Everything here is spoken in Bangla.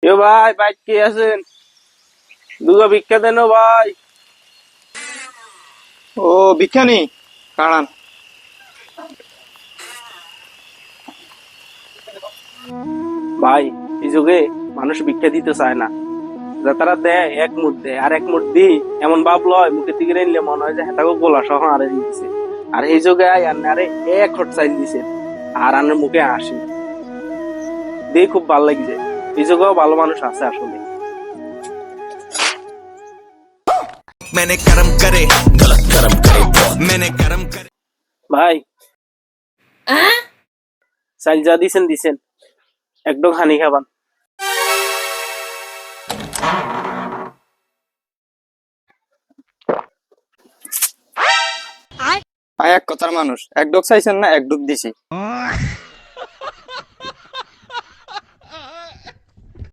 এ ভাই বাইক কে আছেন? দুগা ভিক্ষা দেন ও ভাই। ও বিজ্ঞানী কারণ ভাই এই যুগে মানুষ ভিক্ষা দিতে চায় না। যা তারা দেয় এক মুঠ দেয়, আর এক মুঠ দি এমন ভাব লয় মুখের দিকে নিলে মনে হয় যে হেতাকে গোলা সহ আরে দিচ্ছে। আর এই যুগে আরে এক হট চাইল দিছে আর আনের মুখে আসি দিয়ে খুব ভালো লাগছে। এই যুগেও ভালো মানুষ আছে আসলে। मैंने कर्म करे गलत कर्म करे मैंने कर्म करे ভাই চাইল যা দিছেন দিছেন, একদম হানি খাবান। এক কথার মানুষ এক ডোক চাইছেন না এক ডুব দিছি।